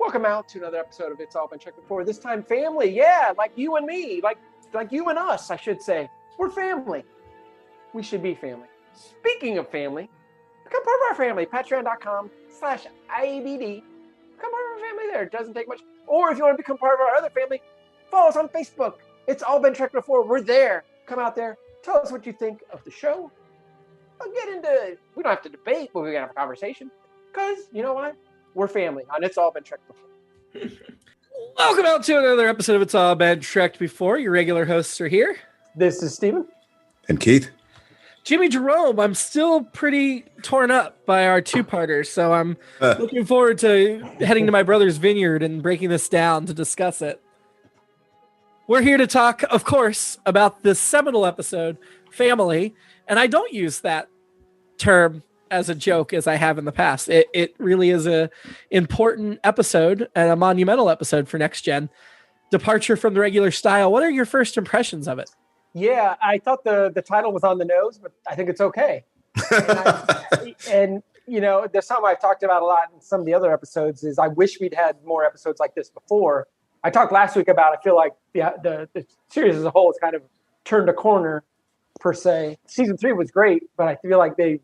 Welcome out to another episode of It's All Been Checked Before. This time family, yeah, like you and me, like you and us, I should say. We're family. We should be family. Speaking of family, become part of our family. Patreon.com/IBD. Become part of our family there. It doesn't take much. Or if you want to become part of our other family, follow us on Facebook. It's All Been Checked Before. We're there. Come out there. Tell us what you think of the show. We'll get into it. We don't have to debate, but we're going to have a conversation. Because, you know what? We're family, and it's all been trekked before. Welcome out to another episode of It's All Been Trekked Before. Your regular hosts are here. This is Steven. And Keith. Jimmy-Jerome, I'm still pretty torn up by our two-parters, so I'm looking forward to heading to my brother's vineyard and breaking this down to discuss it. We're here to talk, of course, about this seminal episode, Family, and I don't use that term as a joke as I have in the past. It really is a important episode and a monumental episode for Next Gen. Departure from the regular style. What are your first impressions of it? Yeah, I thought the title was on the nose, but I think it's okay. And you know, there's something I've talked about a lot in some of the other episodes is I wish we'd had more episodes like this before. I talked last week about I feel like the series as a whole has kind of turned a corner per se. Season 3 was great, but I feel like the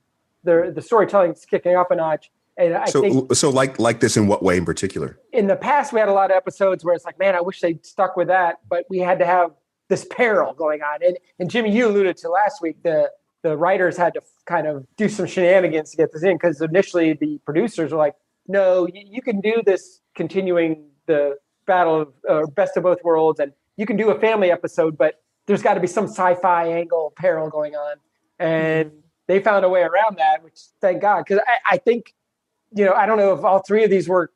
storytelling's kicking up a notch. And I think like this in what way in particular? In the past, we had a lot of episodes where it's like, man, I wish they'd stuck with that, but we had to have this peril going on. And Jimmy, you alluded to last week, the writers had to kind of do some shenanigans to get this in because initially the producers were like, no, you can do this continuing the battle of best of both worlds, and you can do a family episode, but there's got to be some sci-fi angle peril going on. And they found a way around that, which thank God, because I think, you know, I don't know if all three of these work.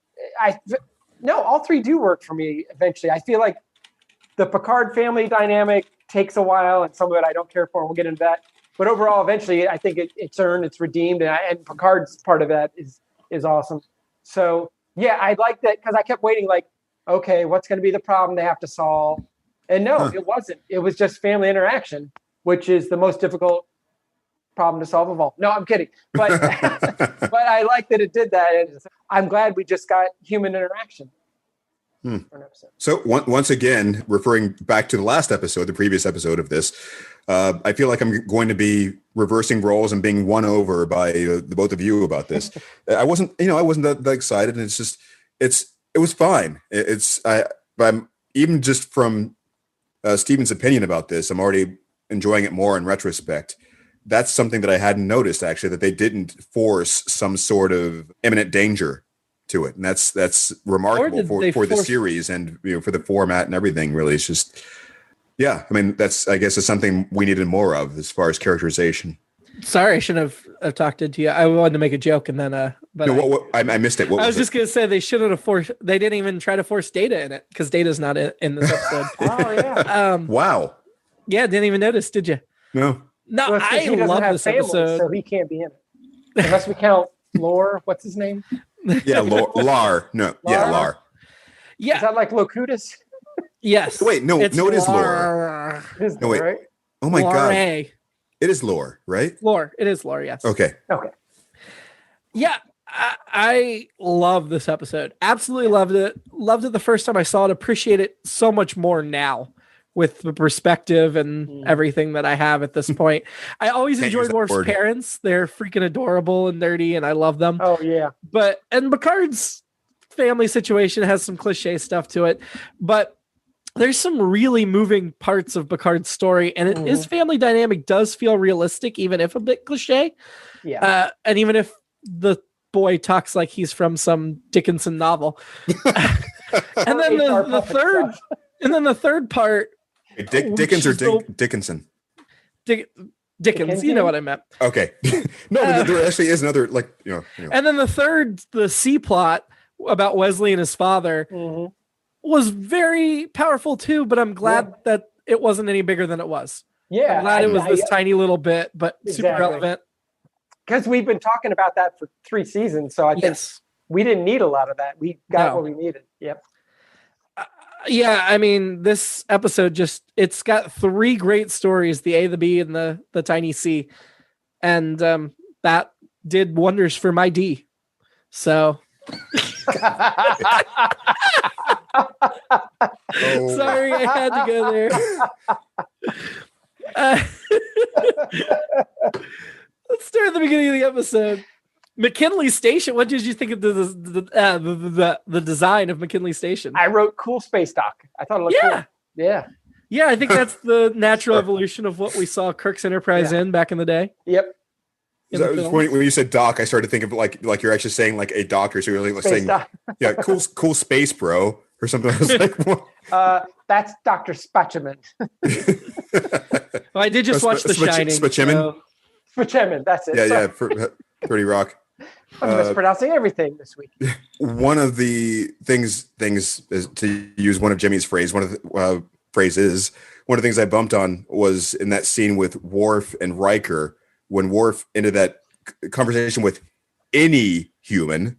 All three do work for me eventually. I feel like the Picard family dynamic takes a while, and some of it I don't care for, and we'll get into that. But overall, eventually, I think it's earned, it's redeemed, and Picard's part of that is awesome. So, yeah, I like that because I kept waiting like, okay, what's going to be the problem they have to solve? And no, it wasn't. It was just family interaction, which is the most difficult problem to solve of all. No, I'm kidding. But but I like that it did that. And I'm glad we just got human interaction for an episode. So once again, referring back to the last episode, the previous episode of this, I feel like I'm going to be reversing roles and being won over by the both of you about this. I wasn't that excited, and it was fine. I'm even just from Steven's opinion about this, I'm already enjoying it more in retrospect. That's something that I hadn't noticed, actually, that they didn't force some sort of imminent danger to it. And that's remarkable for the series and, you know, for the format and everything, really. It's just, yeah, I mean, I guess it's something we needed more of as far as characterization. Sorry, I shouldn't have talked to you. I wanted to make a joke and then, but no, I missed it. I was just going to say they shouldn't have they didn't even try to force Data in it because Data's not in this episode. Oh, yeah. Wow. Yeah, didn't even notice, did you? No. No, well, I love this episode. So he can't be in it. Unless we count Lore. What's his name? Yeah, Lar. No, yeah, Lar. Yeah. Is that like Locutus? Yes. Wait, no, it is Lore. It is Lore, right? Oh my God. It is Lore, right? Lore. It is Lore, yes. Okay. Yeah, I love this episode. Absolutely loved it. Loved it the first time I saw it. Appreciate it so much more now with the perspective and everything that I have at this point. I always enjoyed Worf's parents. They're freaking adorable and nerdy, and I love them. Oh, yeah. And Picard's family situation has some cliche stuff to it, but there's some really moving parts of Picard's story, and his family dynamic does feel realistic, even if a bit cliche. Yeah. And even if the boy talks like he's from some Dickinson novel. And then the third part. Dickens or Dickinson? Dickens, you know what I meant. Okay. No, but there actually is another, like, you know. And then the C plot about Wesley and his father was very powerful too, but I'm glad that it wasn't any bigger than it was. Yeah. I'm glad it was this tiny little bit, but super relevant. Because we've been talking about that for 3 seasons, so I think we didn't need a lot of that. We got what we needed. Yep. Yeah, I mean, this episode it's got 3 great stories, the A, the B, and the tiny C. And that did wonders for my D. So Oh. Sorry, I had to go there. Let's start at the beginning of the episode. McKinley Station. What did you think of the design of McKinley Station? I wrote cool space dock. I thought it looked cool. Yeah. Yeah, I think that's the natural evolution of what we saw Kirk's Enterprise in back in the day. Yep. When you said dock, I started thinking of like you're actually saying like a doctor. So you're really saying, yeah, cool space, bro, or something. I was like, what? That's Dr. Spatchaman. Well, I did just watch The Shining. Spatchaman, that's it. Yeah, 30 Rock. I'm mispronouncing everything this week. One of the things is, to use one of Jimmy's phrase, one of the phrases, one of the things I bumped on was in that scene with Worf and Riker, when Worf ended that conversation with any human.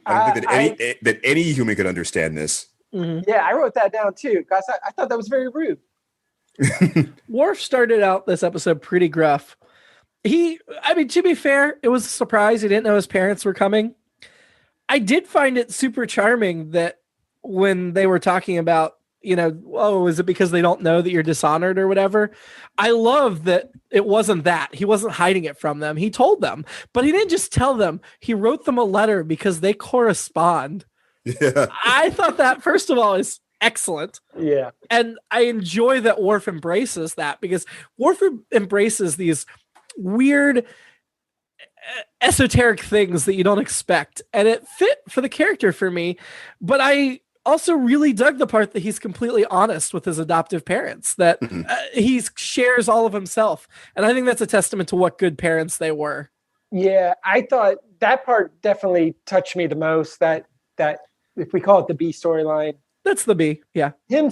I don't think that any human could understand this. Mm-hmm. Yeah, I wrote that down too, because I thought that was very rude. Worf started out this episode pretty gruff. To be fair, it was a surprise. He didn't know his parents were coming. I did find it super charming that when they were talking about, is it because they don't know that you're dishonored or whatever? I love that it wasn't that. He wasn't hiding it from them. He told them, but he didn't just tell them. He wrote them a letter because they correspond. Yeah. I thought that, first of all, is excellent. Yeah. And I enjoy that Worf embraces that, because Worf embraces these weird esoteric things that you don't expect, and it fit for the character for me. But I also really dug the part that he's completely honest with his adoptive parents, that he shares all of himself, and I think that's a testament to what good parents they were. Yeah, I thought that part definitely touched me the most, that if we call it the B storyline, that's the B. Yeah, him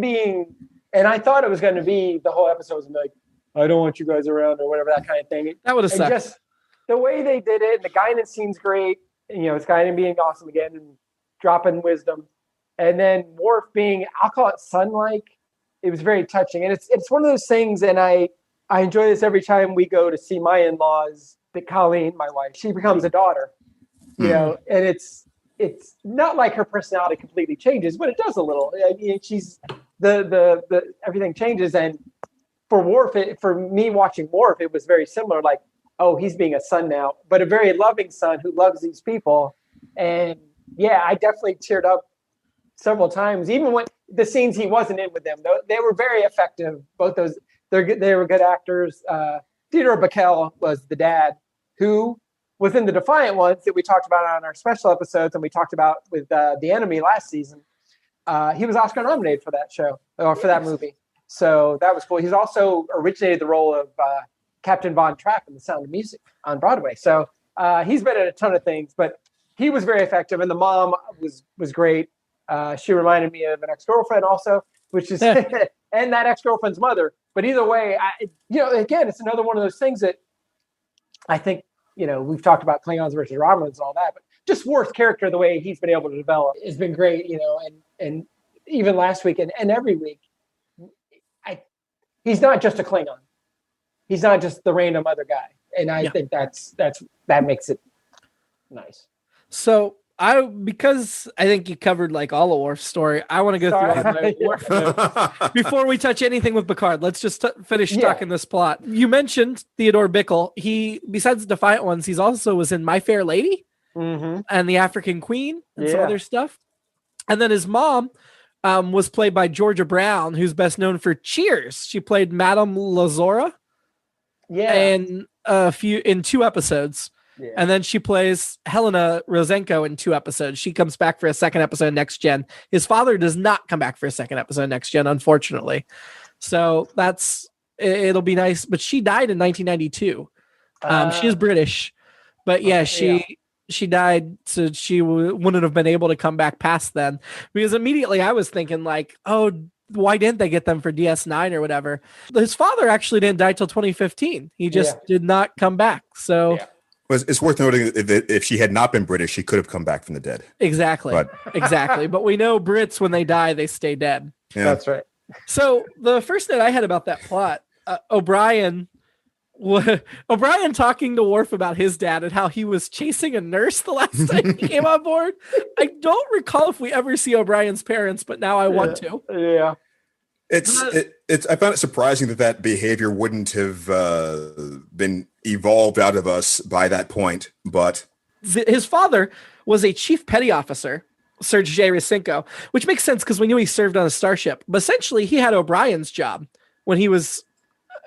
being, and I thought it was going to be the whole episode was gonna be like, I don't want you guys around, or whatever, that kind of thing. That would have sucked. Just the way they did it, the Guinan scene's great. It's Guinan being awesome again and dropping wisdom. And then Worf being, I'll call it sun-like. It was very touching. And it's one of those things, and I enjoy this every time we go to see my in-laws, that Colleen, my wife, she becomes a daughter. And it's not like her personality completely changes, but it does a little. I mean, she's the everything changes. And for Worf, for me watching Worf, it was very similar. Like, oh, he's being a son now, but a very loving son who loves these people. And yeah, I definitely teared up several times, even when the scenes he wasn't in with them. They were very effective. Both those, they were good actors. Theodore Bickel was the dad, who was in the Defiant Ones that we talked about on our special episodes, and we talked about with The Enemy last season. He was Oscar nominated for that show, or for that movie. So that was cool. He's also originated the role of Captain Von Trapp in The Sound of Music on Broadway. So he's been in a ton of things, but he was very effective. And the mom was great. She reminded me of an ex-girlfriend also, which is, and that ex-girlfriend's mother. But either way, again, it's another one of those things that I think, we've talked about Klingons versus Romulans and all that, but just Worf's character, the way he's been able to develop has been great, and even last week and every week, he's not just a Klingon. He's not just the random other guy. And I think that makes it nice. So because I think you covered like all of Worf's story, I want to go through all my Worf notes. Before we touch anything with Picard, let's just finish talking this plot. You mentioned Theodore Bickel. He, besides the Defiant Ones, he's also was in My Fair Lady and The African Queen and some other stuff. And then his mom was played by Georgia Brown, who's best known for Cheers. She played Madame Lazora in in 2 episodes. Yeah. And then she plays Helena Rosenko in 2 episodes. She comes back for a 2nd episode Next Gen. His father does not come back for a 2nd episode Next Gen, unfortunately. So it'll be nice. But she died in 1992. She is British, but she died, so she wouldn't have been able to come back past then. Because immediately I was thinking like, oh, why didn't they get them for DS9 or whatever? His father actually didn't die till 2015. He just did not come back. So. Yeah. It's worth noting that if she had not been British, she could have come back from the dead. Exactly. Exactly. But we know Brits, when they die, they stay dead. Yeah. That's right. So the first note I had about that plot, O'Brien O'Brien talking to Worf about his dad and how he was chasing a nurse the last time he came on board. I don't recall if we ever see O'Brien's parents, but now I want to. Yeah. It's. I found it surprising that behavior wouldn't have been evolved out of us by that point. But his father was a chief petty officer, Serge J. Rysenko, which makes sense because we knew he served on a starship. But essentially, he had O'Brien's job when he was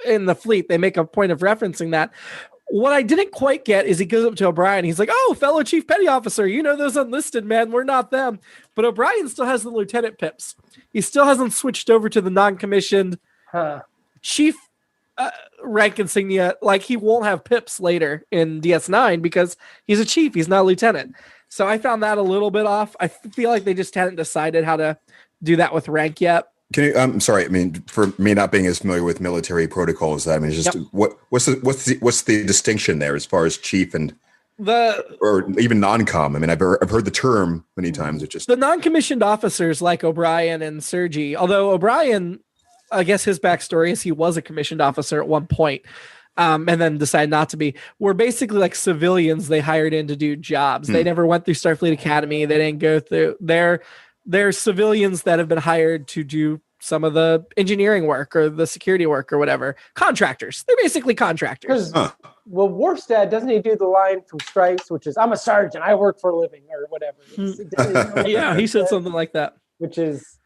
in the fleet. They make a point of referencing that. What I didn't quite get is he goes up to O'Brien. He's like, "Oh, fellow chief petty officer, you know those enlisted men. We're not them." But O'Brien still has the lieutenant pips. He still hasn't switched over to the non-commissioned chief rank insignia. Like, he won't have pips later in DS9 because he's a chief. He's not a lieutenant. So I found that a little bit off. I feel like they just hadn't decided how to do that with rank yet. Can you, I'm sorry. I mean, for me not being as familiar with military protocol as that, I mean, it's just what's the distinction there as far as chief and or even non-com? I mean, I've heard the term many times. It's just the non-commissioned officers like O'Brien and Sergi. Although O'Brien, I guess his backstory is he was a commissioned officer at one point, and then decided not to be. Were basically like civilians they hired in to do jobs. They never went through Starfleet Academy. They didn't go through They're civilians that have been hired to do some of the engineering work or the security work or whatever. Contractors. They're basically contractors. Well, Worf's dad, doesn't he do the line from Stripes, which is, "I'm a sergeant, I work for a living," or whatever? Yeah, he said something like that. Which is,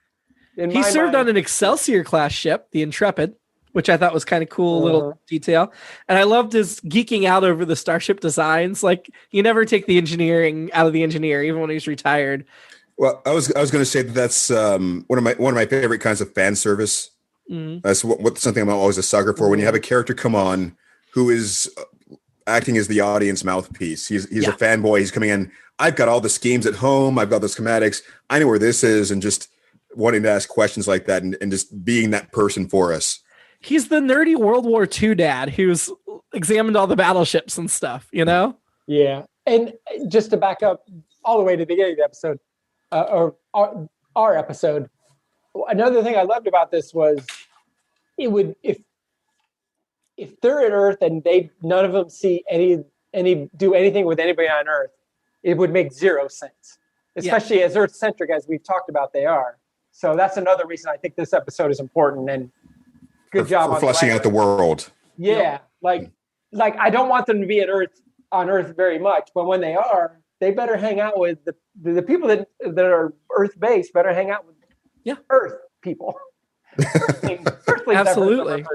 he served on an Excelsior class ship, the Intrepid, which I thought was kind of cool little detail. And I loved his geeking out over the starship designs. Like, you never take the engineering out of the engineer, even when he's retired. Well, I was going to say that's one of my favorite kinds of fan service. That's something I'm always a sucker for. When you have a character come on who is acting as the audience mouthpiece, he's a fanboy. He's coming in. I've got all the schemes at home. I've got the schematics. I know where this is, and just wanting to ask questions like that, and just being that person for us. He's the nerdy World War II dad who's examined all the battleships and stuff. You know? Yeah, and just to back up all the way to the beginning of the episode. Or our episode. Another thing I loved about this was it would if they're at Earth and none of them see any do anything with anybody on Earth, it would make zero sense. Especially as Earth centric as we've talked about they are. So that's another reason I think this episode is important and good job for fleshing out the world. Yeah, like I don't want them to be on Earth very much, but when they are, they better hang out with the people that are Earth-based. Better hang out with Earth people. Absolutely.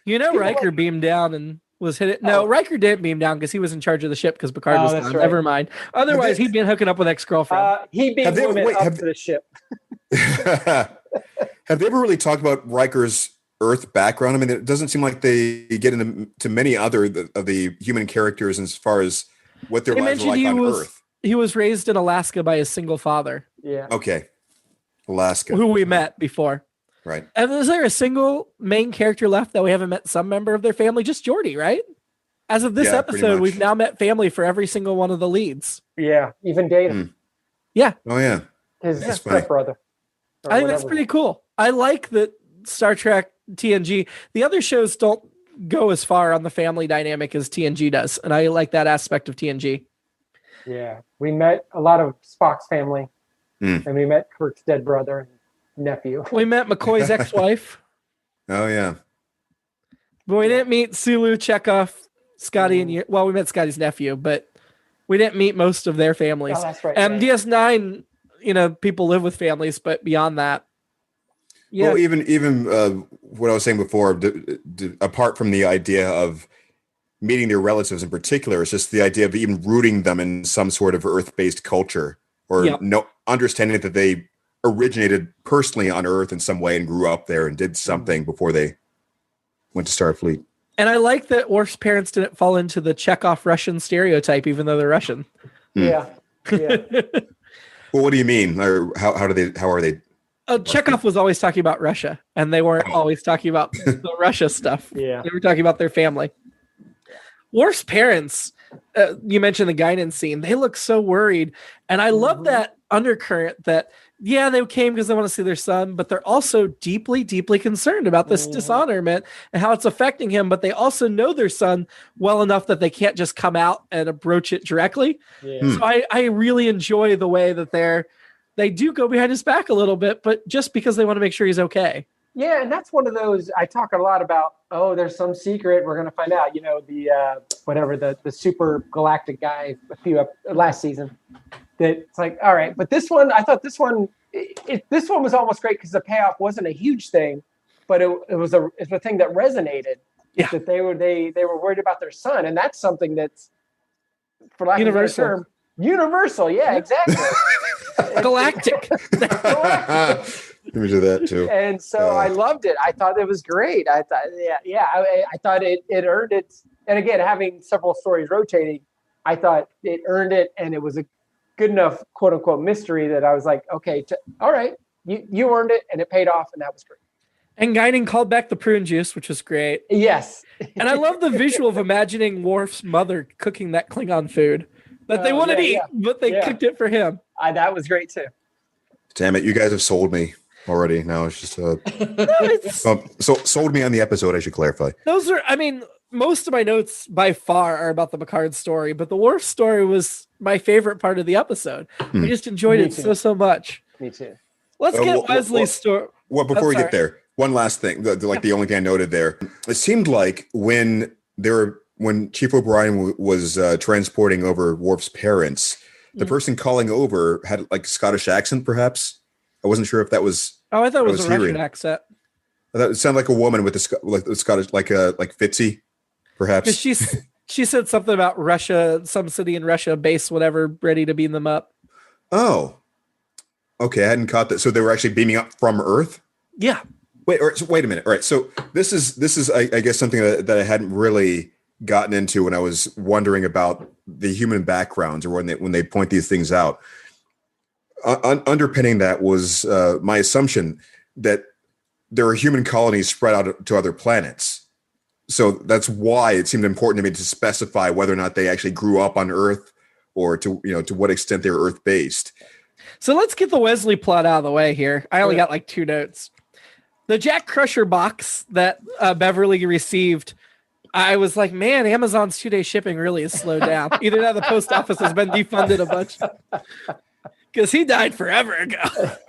You know, Riker beamed down and was hit it. No, Riker didn't beam down because he was in charge of the ship because Picard was gone. Right. Never mind. Otherwise, he'd been hooking up with ex-girlfriend. He beamed women up to the ship. Have they ever really talked about Riker's Earth background? I mean, it doesn't seem like they get into many other of the human characters as far as what their lives are like on Earth. He was raised in Alaska by his single father. Yeah. Okay. Alaska. Who we met before. Right. And is there a single main character left that we haven't met some member of their family? Just Geordi, right? As of this episode, we've now met family for every single one of the leads. Yeah. Even Data. Yeah. Oh, yeah. His stepbrother. I think that's pretty cool. I like that Star Trek TNG. The other shows don't go as far on the family dynamic as TNG does, and I like that aspect of TNG. Yeah, we met a lot of Spock's family, and we met Kirk's dead brother and nephew. We met McCoy's ex-wife. Oh yeah, but we didn't meet Sulu, Chekhov, Scotty, and we met Scotty's nephew, but we didn't meet most of their families. Oh, that's right. And DS9, people live with families, but beyond that. Yeah. Well, even what I was saying before, apart from the idea of meeting their relatives in particular, it's just the idea of even rooting them in some sort of Earth-based culture, or understanding that they originated personally on Earth in some way and grew up there and did something before they went to Starfleet. And I like that Worf's parents didn't fall into the Chekhov Russian stereotype, even though they're Russian. Yeah. Well, what do you mean? Or how are they? Chekhov was always talking about Russia, and they weren't always talking about the Russia stuff. Yeah. They were talking about their family. Worf's parents, you mentioned the guidance scene. They look so worried. And I love that undercurrent that yeah, they came because they want to see their son, but they're also deeply, deeply concerned about this dishonorment and how it's affecting him. But they also know their son well enough that they can't just come out and approach it directly. Yeah. So I really enjoy the way that they do go behind his back a little bit, but just because they want to make sure he's okay. Yeah, and that's one of those I talk a lot about. Oh, there's some secret we're going to find out. You know, the super galactic guy last season. That it's like, all right, but this one, I thought this one was almost great because the payoff wasn't a huge thing, but it was a thing that resonated. Yeah, that they were worried about their son, and that's something that's, for lack of a better term, universal. Yeah, exactly. Galactic. Image of that too. And so I loved it. I thought it was great. I thought, I thought it earned it. And again, having several stories rotating, I thought it earned it, and it was a good enough quote unquote mystery that I was like, okay, all right, you earned it, and it paid off, and that was great. And Guinan called back the prune juice, which was great. Yes. And I love the visual of imagining Worf's mother cooking that Klingon food that they wanted to eat, but they cooked it for him. That was great too. Damn it, you guys have sold me already. Now it's just sold me on the episode. I should clarify. Those are, I mean, most of my notes by far are about the Picard story, but the Worf story was my favorite part of the episode. I just enjoyed it so much. Me too. Let's get Wesley's story. Well, before we get there, one last thing. The only thing I noted there, it seemed like when Chief O'Brien was transporting over Worf's parents, the person calling over had like a Scottish accent, perhaps. I wasn't sure if that was. Oh, I thought it was a Russian accent. I thought it sounded like a woman with a Scottish, like Fitzy, perhaps. She said something about Russia, some city in Russia, base whatever, ready to beam them up. Oh, okay. I hadn't caught that. So they were actually beaming up from Earth. Yeah. Wait a minute. All right. So this is I guess something that I hadn't really gotten into when I was wondering about the human backgrounds, or when they point these things out. Underpinning that was my assumption that there are human colonies spread out to other planets. So that's why it seemed important to me to specify whether or not they actually grew up on Earth, or to what extent they were Earth based. So let's get the Wesley plot out of the way here. I only got like 2 notes. The Jack Crusher box that Beverly received, I was like, man, Amazon's 2-day shipping really has slowed down. Either that or the post office has been defunded a bunch. Because he died forever ago.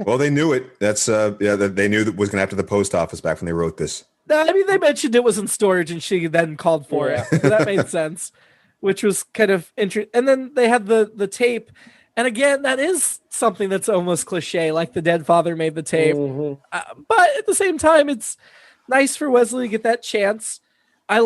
Well, they knew it. That's they knew that was going to have to the post office back when they wrote this. No, I mean, they mentioned it was in storage, and she then called for it. So that made sense, which was kind of interesting. And then they had the tape, and again, that is something that's almost cliche, like the dead father made the tape. But at the same time, it's nice for Wesley to get that chance. I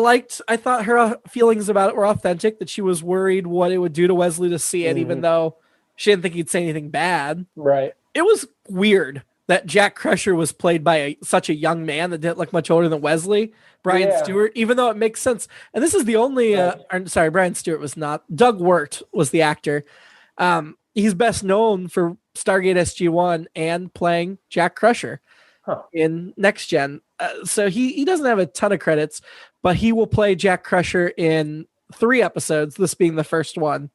thought her feelings about it were authentic. That she was worried what it would do to Wesley to see it, even though she didn't think he'd say anything bad. Right. It was weird that Jack Crusher was played by such a young man that didn't look much older than Wesley, Brian Stewart, even though it makes sense. And this is the only, Brian Stewart was not. Doug Wirt was the actor. He's best known for Stargate SG-1 and playing Jack Crusher in Next Gen. So he doesn't have a ton of credits, but he will play Jack Crusher in 3 episodes, this being the first one.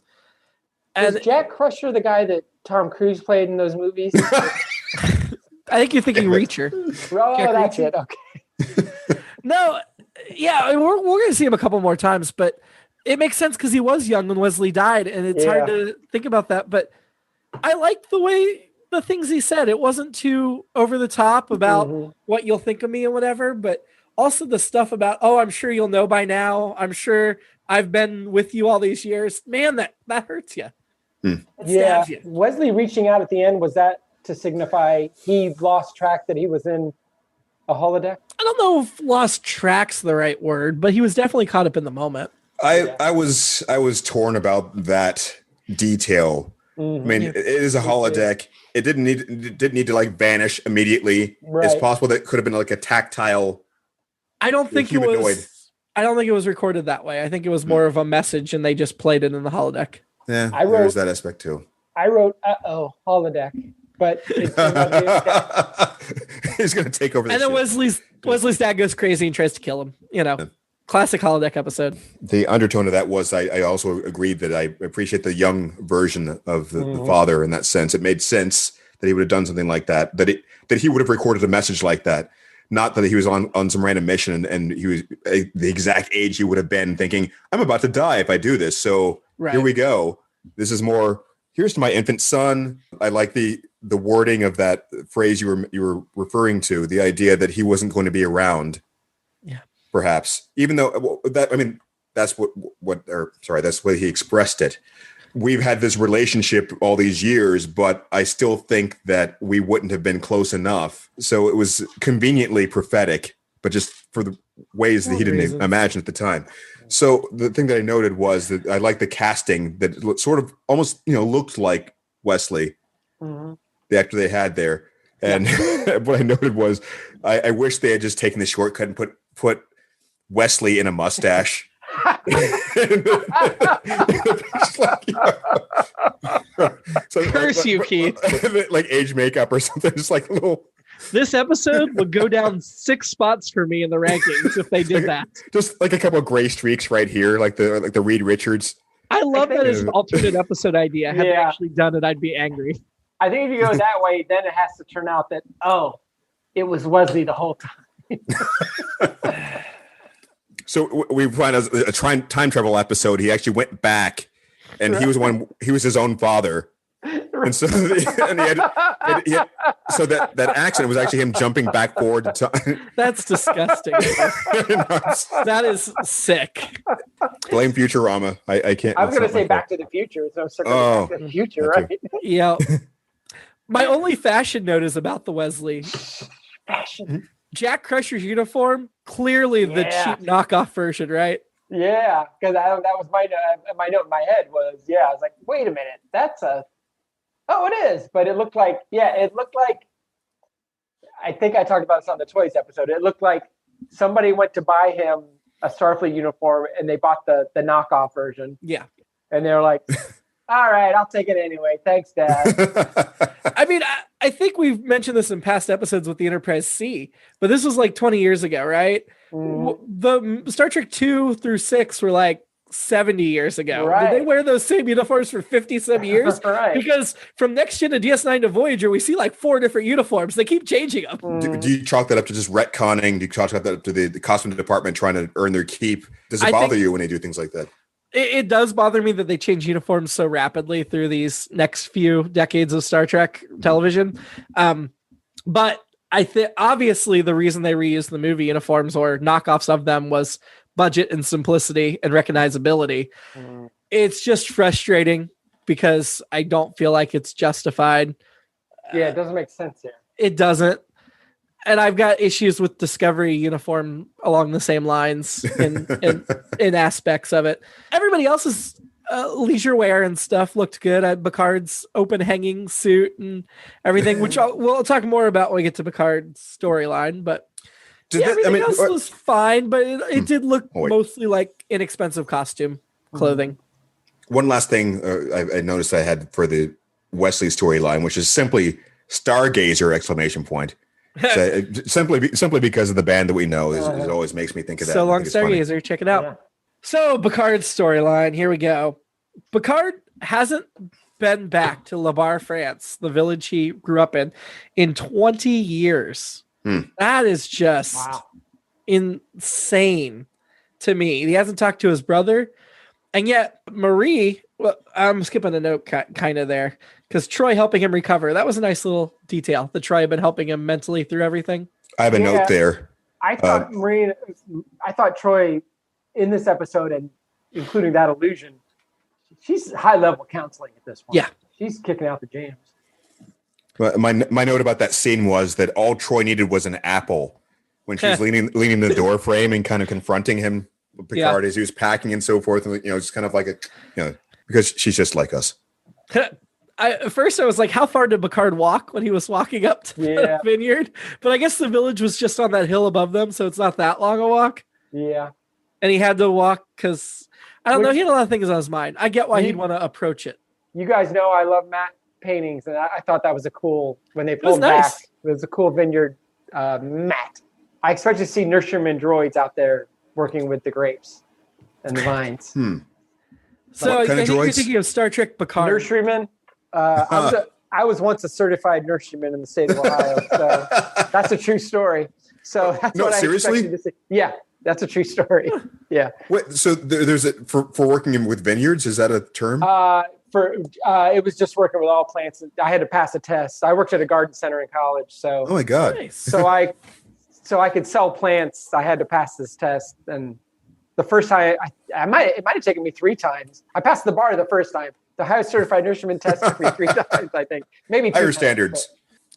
And is Jack Crusher the guy that Tom Cruise played in those movies? I think you're thinking Reacher. Oh, Jack that's Reacher. it. Okay. No, yeah, we're going to see him a couple more times, but it makes sense because he was young when Wesley died, and it's hard to think about that. But I liked the things he said. It wasn't too over the top about what you'll think of me and whatever, but also the stuff about, I'm sure you'll know by now. I'm sure I've been with you all these years. Man, that hurts you. Yeah, Wesley reaching out at the end, was that to signify he lost track that he was in a holodeck? I don't know if lost track's the right word, but he was definitely caught up in the moment. I was torn about that detail. I mean, it is a holodeck. It didn't need to like vanish immediately. Right. It's possible that it could have been like a tactile. I don't think humanoid. I don't think it was recorded that way. I think it was more of a message, and they just played it in the holodeck. Yeah, there's that aspect too. I wrote, holodeck, but he's going to take over. And then Wesley's dad goes crazy and tries to kill him. Classic holodeck episode. The undertone of that was I also agreed that I appreciate the young version of the father in that sense. It made sense that he would have done something like that. That he would have recorded a message like that. Not that he was on some random mission and he was the exact age he would have been, thinking, I'm about to die if I do this. So Here we go. This is more. Here's to my infant son. I like the wording of that phrase you were referring to. The idea that he wasn't going to be around. Yeah. Perhaps, even though that's that's what he expressed it. We've had this relationship all these years, but I still think that we wouldn't have been close enough. So it was conveniently prophetic, but just for the ways that he didn't imagine at the time. So the thing that I noted was that I like the casting that sort of almost, looked like Wesley, the actor they had there. And what I noted was I wish they had just taken the shortcut and put Wesley in a mustache. Curse you, Keith. Like age makeup or something. Just like a little. This episode would go down 6 spots for me in the rankings if they did that. Just like a couple of gray streaks right here, like the Reed Richards. I love that as an alternate episode idea. Had they actually done it, I'd be angry. I think if you go that way, then it has to turn out that it was Wesley the whole time. So we find a time travel episode. He actually went back, and he was his own father, and so so that accident was actually him jumping back forward to time. That's disgusting. That is sick. Blame Futurama. I can't. I was going to say Back to the Future. So Back to the Future, right? Yeah. My only fashion note is about the Wesley. Fashion. Jack Crusher's uniform, clearly the cheap knockoff version, right? Yeah, because that was my note in my head was, I was like, wait a minute, it is. But it looked like, I think I talked about this on the Toys episode. It looked like somebody went to buy him a Starfleet uniform and they bought the knockoff version. Yeah. And they were like, all right, I'll take it anyway. Thanks, Dad. I mean, I think we've mentioned this in past episodes with the Enterprise C, but this was like 20 years ago, right? The Star Trek 2 through 6 were like 70 years ago. Right. Did they wear those same uniforms for 50-some years? Right. Because from Next Gen to DS9 to Voyager, we see like 4 different uniforms. They keep changing them. Do you chalk that up to just retconning? Do you chalk that up to the costume department trying to earn their keep? Does it bother you when they do things like that? It does bother me that they change uniforms so rapidly through these next few decades of Star Trek television. But I think obviously the reason they reused the movie uniforms or knockoffs of them was budget and simplicity and recognizability. It's just frustrating because I don't feel like it's justified. Yeah, it doesn't make sense here. It doesn't. And I've got issues with Discovery uniform along the same lines in aspects of it. Everybody else's leisure wear and stuff looked good. Picard's open hanging suit and everything, which we'll talk more about when we get to Picard's storyline. But everything else was fine, but it did look mostly like inexpensive costume clothing. One last thing I noticed I had for the Wesley storyline, which is simply Stargazer exclamation point. So, simply because of the band that we know it always makes me think of that. So long, Stargazer. Check it out. Yeah. So Picard's storyline. Here we go. Picard hasn't been back to La Barre, France, the village he grew up in 20 years. That is just insane to me. He hasn't talked to his brother, and yet Marie. Well, I'm skipping a note kind of there. Because Troy helping him recover. That was a nice little detail. That Troy had been helping him mentally through everything. I have a note there. I thought Troy in this episode, and including that illusion, she's high level counseling at this point. Yeah. She's kicking out the jams. My note about that scene was that all Troy needed was an apple when she was leaning the door frame and kind of confronting him, Picard, as he was packing and so forth. And, just kind of like because she's just like us. At first I was like, how far did Picard walk when he was walking up to the vineyard? But I guess the village was just on that hill above them, so it's not that long a walk. Yeah. And he had to walk because, I don't know, he had a lot of things on his mind. I get why he'd want to approach it. You guys know I love matte paintings, and I thought that was a cool, when they pulled back, it was a cool vineyard matte. I expect to see nurseryman droids out there working with the grapes and the vines. So I think you're thinking of Star Trek Picard. Nurseryman. I I was once a certified nurseryman in the state of Ohio, so that's a true story. So that's what I expected to see. Yeah, that's a true story. Yeah. Wait, so there's for working with vineyards, is that a term? It was just working with all plants. I had to pass a test. I worked at a garden center in college, so oh my God. Nice. so I could sell plants. I had to pass this test, and the first time it might have taken me 3 times. I passed the bar the first time. The highest certified nurseryman test took me 3 times, I think. Maybe 2 higher times, standards.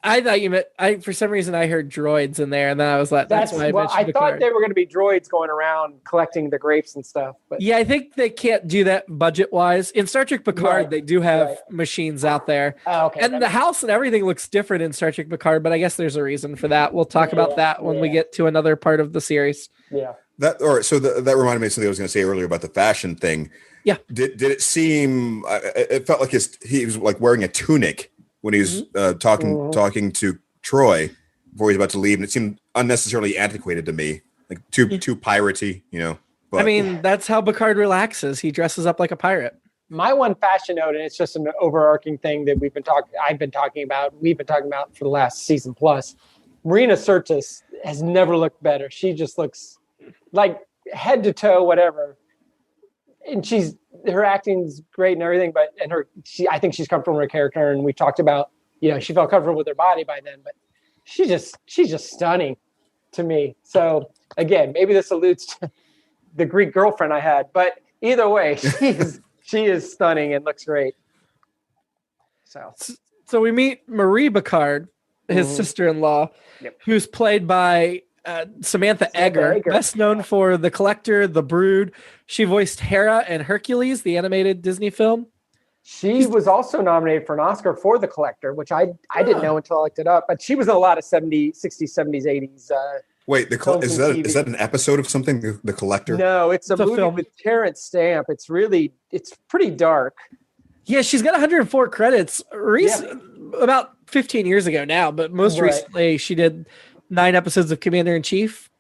I thought you meant. For some reason I heard droids in there, and then I was like, "That's why I mentioned I Picard. thought they were going to be droids going around collecting the grapes and stuff. But Yeah, I think they can't do that budget wise. In Star Trek Picard, Right, they do have right. machines out there, Oh, okay. and the house and everything looks different in Star Trek Picard. But I guess there's a reason for that. We'll talk about that when we get to another part of the series. Yeah. That all right. So that reminded me of something I was going to say earlier about the fashion thing. Yeah. Did it seem? It felt like he was like wearing a tunic when he was talking to Troy before he's about to leave, and it seemed unnecessarily antiquated to me, like too piratey, you know. But, I mean, that's how Picard relaxes. He dresses up like a pirate. My one fashion note, and it's just an overarching thing that I've been talking about for the last season plus. Marina Sirtis has never looked better. She just looks like head to toe, whatever. And her acting's great and everything, I think she's comfortable in her character. And we talked about, she felt comfortable with her body by then, but she's just stunning to me. So again, maybe this alludes to the Greek girlfriend I had, but either way, she is stunning and looks great. So we meet Marie Picard, his sister-in-law, who's played by Samantha Egger, best known for The Collector, The Brood. She voiced Hera in Hercules, the animated Disney film. She was also nominated for an Oscar for The Collector, which I didn't know until I looked it up. But she was in a lot of 60s, 70s, 80s. Wait, is that an episode of something? The Collector? No, it's a movie film with Terrence Stamp. It's pretty dark. Yeah, she's got 104 credits. About 15 years ago now, but most recently she did 9 episodes of Commander-in-Chief,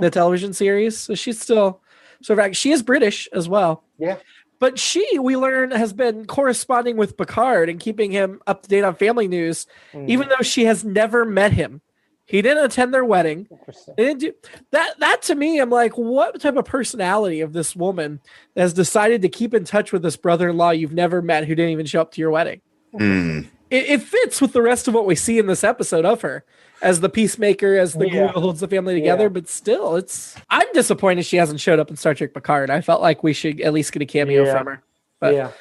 the television series. So she's still she is British as well. Yeah. But we learn, has been corresponding with Picard and keeping him up to date on family news, even though she has never met him. He didn't attend their wedding. They didn't do that to me. I'm like, what type of personality of this woman has decided to keep in touch with this brother-in-law you've never met who didn't even show up to your wedding? It fits with the rest of what we see in this episode of her as the peacemaker, as the glue that holds the family together. But still, I'm disappointed she hasn't showed up in Star Trek Picard. I felt like we should at least get a cameo from her. But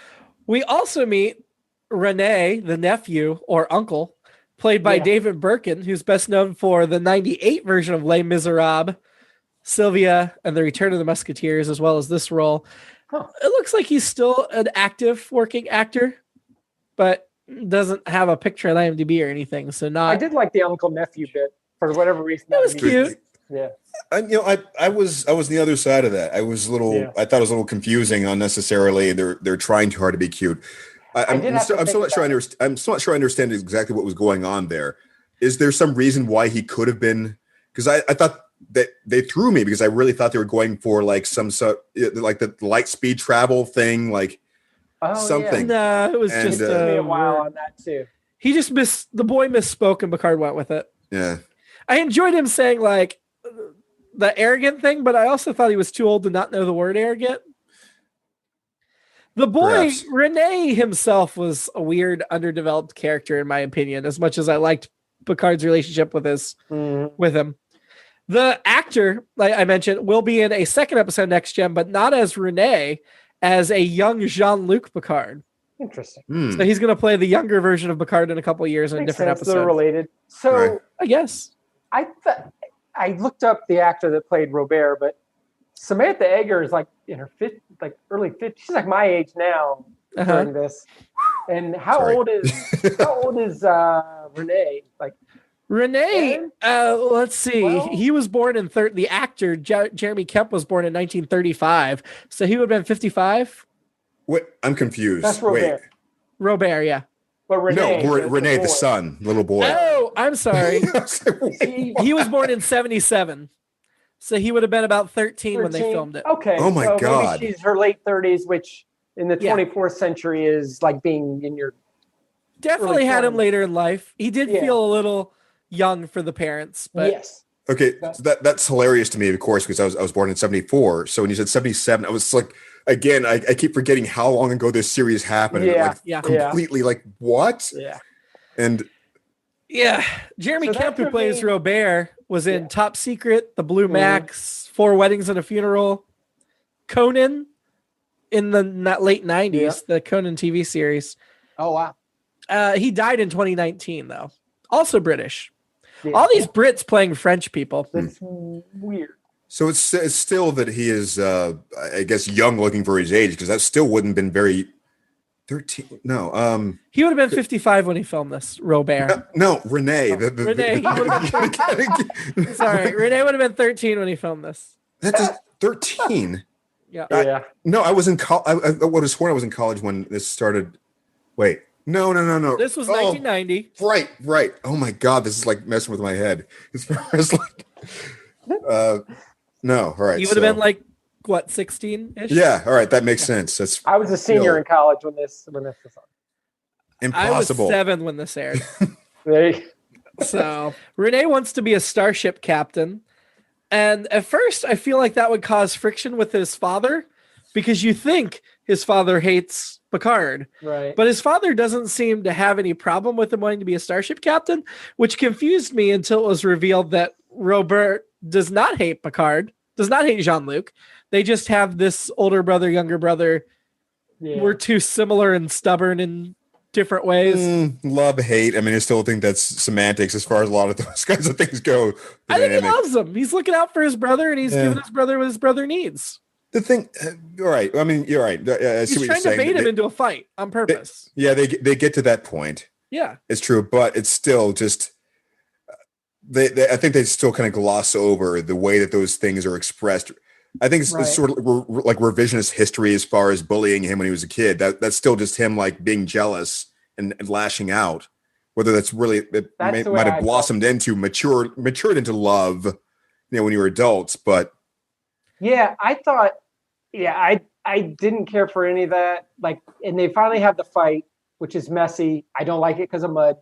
we also meet Renee, the nephew or uncle, played by David Birkin, who's best known for the 98 version of Les Miserables, Sylvia, and The Return of the Musketeers, as well as this role. It looks like he's still an active working actor, but doesn't have a picture on IMDb or anything. So I did like the uncle nephew bit for whatever reason. That was cute. Yeah. I was the other side of that. I was I thought it was a little confusing unnecessarily. They're trying too hard to be cute. I'm still not sure I understand exactly what was going on there. Is there some reason why he could have been? Because I thought that they threw me because I really thought they were going for like like the light speed travel thing, like something. No, it was just took me a while on that too. He just the boy misspoke and Picard went with it. Yeah, I enjoyed him saying like the arrogant thing, but I also thought he was too old to not know the word arrogant. The boy, perhaps. Renee himself, was a weird, underdeveloped character, in my opinion, as much as I liked Picard's relationship with him. The actor, like I mentioned, will be in a second episode next gen, but not as Renee, as a young Jean-Luc Picard. Interesting. So he's going to play the younger version of Picard in a couple of years in a different episode. They're related. So I guess. I looked up the actor that played Robert, but Samantha Egger is like in her early 50s. She's like my age now during this. And how old is Renee? Like Renee, let's see. 12? He was born in the actor Jeremy Kemp was born in 1935, so he would have been 55. What? I'm confused. That's Robert. Wait. Robert, yeah. But Renee, Renee, the son, little boy. Oh, I'm sorry. He was born in 77. So he would have been about 13 when they filmed it. Okay. Oh my God. Maybe she's her late 30s, which in the 24th century is like being in your Definitely had him formed. later in life. He did Yeah. feel a little young for the parents, but Yes. Okay, so that's hilarious to me, of course, because I was born in 74. So when you said 77, I was like, again, I keep forgetting how long ago this series happened. And Yeah, like yeah. completely like what? Yeah. And yeah. Jeremy So that Kemp, who for plays me- Robert, was in Yeah. Top Secret, The Blue Mhm. Max, 4 Weddings and a Funeral, Conan in the late 90s, the Conan TV series. Oh wow. He died in 2019, though. Also British. Yeah. All these Brits playing French people. That's weird. so it's still that he is, I guess, young looking for his age, because that still wouldn't have been very 13. No, He would have been 55 when he filmed this, Robert. no, Renee. Renee, he would have Sorry, Renee would have been 13 when he filmed this. That's 13. Yeah. Yeah. No, I was in college. I would have sworn I was in college when this started. Wait, no. This was 1990. Right. Oh my God, this is like messing with my head. As far as like, no, all right. He would have been like, what, 16-ish? Yeah, all right, that makes sense. That's I was a senior in college when this was on. impossible. I was 7 when this aired. There you- So Renee wants to be a starship captain. And at first, I feel like that would cause friction with his father, because you think his father hates Picard. Right. But his father doesn't seem to have any problem with him wanting to be a starship captain, which confused me until it was revealed that Robert does not hate Picard, does not hate Jean-Luc. They just have this older brother, younger brother. Yeah. We're too similar and stubborn in different ways. Love, hate. I mean, I still think that's semantics as far as a lot of those kinds of things go. The I think he dynamic. loves him. He's looking out for his brother, and he's giving his brother what his brother needs. The thing, all right. I mean, you're right. I see He's what you're trying to saying. bait him into a fight on purpose. Yeah, they get to that point. Yeah. It's true, but it's still just I think they still kind of gloss over the way that those things are expressed. I think it's Right. sort of like revisionist history as far as bullying him when he was a kid. That's still just him like being jealous and lashing out. Whether that's really That's the way might I have felt. blossomed into matured into love, when you were adults. But Yeah, I thought. Yeah, I didn't care for any of that. Like, and they finally have the fight, which is messy. I don't like it because of mud.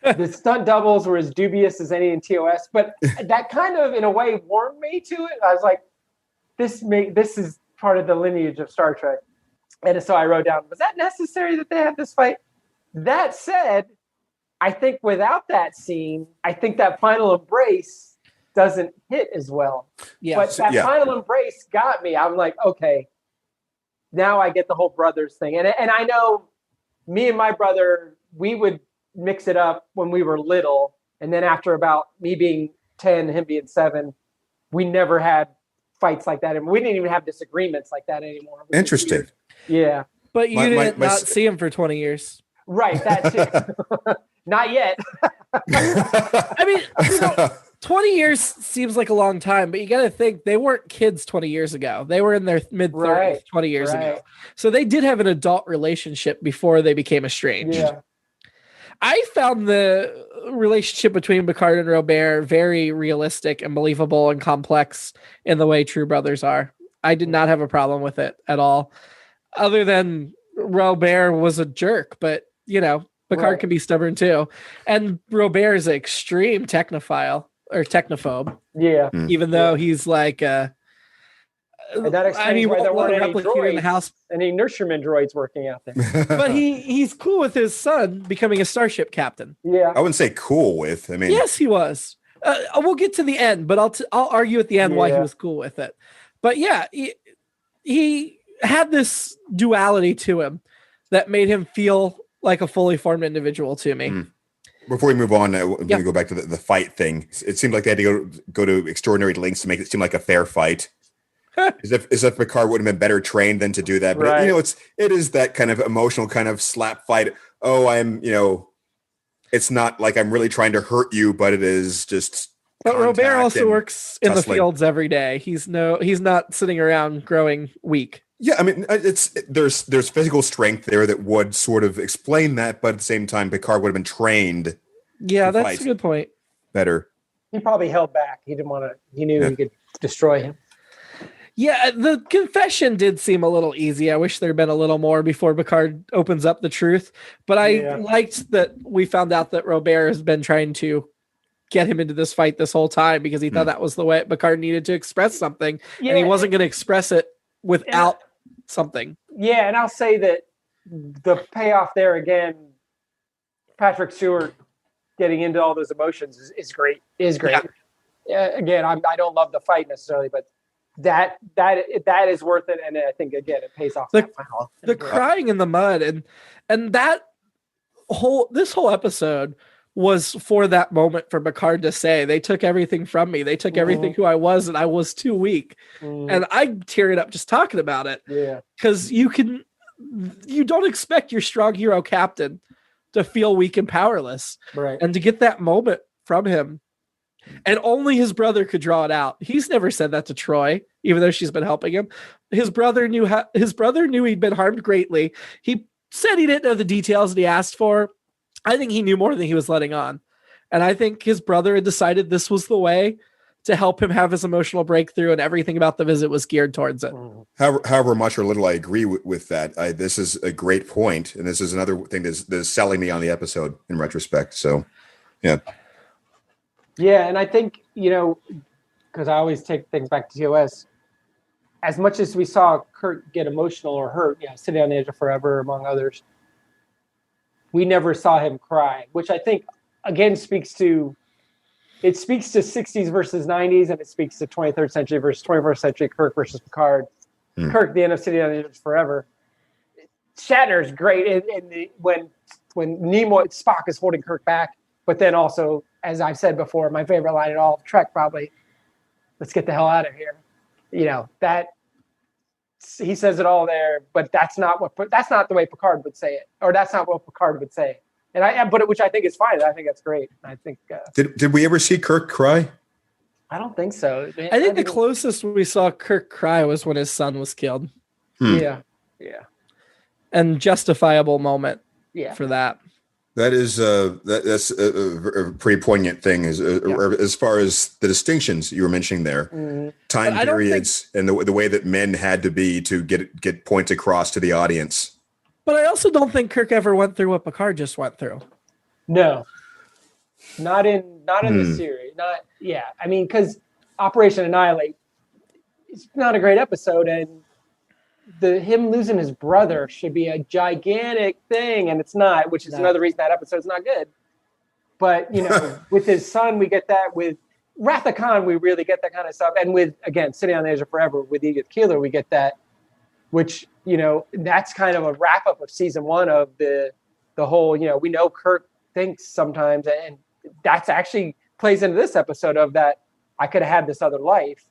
The stunt doubles were as dubious as any in TOS, but that kind of, in a way, warmed me to it. I was like, this is part of the lineage of Star Trek. And so I wrote down, was that necessary that they had this fight? That said, I think without that scene, I think that final embrace doesn't hit as well. Yeah. But that final embrace got me. I'm like, okay, now I get the whole brothers thing. And I know me and my brother, we would mix it up when we were little. And then after about me being 10, him being 7, we never had fights like that. And we didn't even have disagreements like that anymore. which is interesting. weird. Yeah. But you didn't my not see him for 20 years. Right. That's it. Not yet. I mean, 20 years seems like a long time, but you got to think they weren't kids 20 years ago. They were in their mid-30s Right, 20 years ago. right. So they did have an adult relationship before they became estranged. Yeah. I found the relationship between Picard and Robert very realistic and believable and complex in the way true brothers are. I did not have a problem with it at all, other than Robert was a jerk, but Picard Right. can be stubborn too. And Robert is an extreme technophile or technophobe, Yeah. even though he's like, And that explains why there won't let weren't a any replicator in the droids, house. any nurseryman droids working out there. But he's cool with his son becoming a starship captain. Yeah. I wouldn't say cool with. I mean, Yes, he was. We'll get to the end, but I'll argue at the end why he Yeah. was cool with it. But yeah, he had this duality to him that made him feel like a fully formed individual to me. Before we move on, I'm going to go back to the fight thing. It seemed like they had to go to extraordinary lengths to make it seem like a fair fight. as if Picard would have been better trained than to do that. But Right. it is that kind of emotional kind of slap fight. Oh, it's not like I'm really trying to hurt you, but it is just. But Robert contact also and works in the tussling. fields every day. He's not sitting around growing weak. Yeah, I mean, there's physical strength there that would sort of explain that, but at the same time, Picard would have been trained Yeah, to that's fight a good point. better. He probably held back. He didn't want to. He knew he could destroy him. Yeah, the confession did seem a little easy. I wish there'd been a little more before Picard opens up the truth. But I liked that we found out that Robert has been trying to get him into this fight this whole time because he thought that was the way Picard needed to express something, and he wasn't going to express it without something. Yeah, and I'll say that the payoff there again, Patrick Stewart getting into all those emotions is great. Yeah. Again, I don't love the fight necessarily, but that is worth it, and I think again it pays off. The crying in the mud and that this whole episode was for that moment for Picard to say, they took everything from me. They took everything who I was, and I was too weak. And I'm tearing up just talking about it. Yeah. Because you don't expect your strong hero captain to feel weak and powerless. Right. And to get that moment from him. And only his brother could draw it out. He's never said that to Troy, even though she's been helping him. His brother knew he'd been harmed greatly. He said he didn't know the details that he asked for. I think he knew more than he was letting on. And I think his brother had decided this was the way to help him have his emotional breakthrough, and everything about the visit was geared towards it. However much or little I agree with that, this is a great point, and this is another thing that's selling me on the episode in retrospect. So, yeah. Yeah, and I think, because I always take things back to TOS, as much as we saw Kirk get emotional or hurt, Sitting on the Edge of Forever, among others, we never saw him cry, which I think, again, speaks to 60s versus 90s, and it speaks to 23rd century versus 21st century Kirk versus Picard. Kirk, the end of Sitting on the Edge of Forever. Shatner's great when Spock is holding Kirk back, but then also, as I've said before, my favorite line in all of Trek probably, let's get the hell out of here. That he says it all there, but that's not the way Picard would say it, or that's not what Picard would say. Which I think is fine. I think that's great. I think. Did we ever see Kirk cry? I don't think so. I think the closest we saw Kirk cry was when his son was killed. Yeah. And justifiable moment. For that. That is that's a pretty poignant thing as far as the distinctions you were mentioning there, time periods, and the way that men had to be to get points across to the audience. But I also don't think Kirk ever went through what Picard just went through. No, not in the series. I mean, because Operation Annihilate, it's not a great episode, and him losing his brother should be a gigantic thing, and it's not, which is another reason that episode's not good. But with his son, we get that. With Wrath of Khan, we really get that kind of stuff, and with, again, Sitting on the Edge of Forever with Edith Keeler, we get that, which that's kind of a wrap up of season 1 of the whole. We know Kirk thinks sometimes, and that's actually plays into this episode of that. I could have had this other life.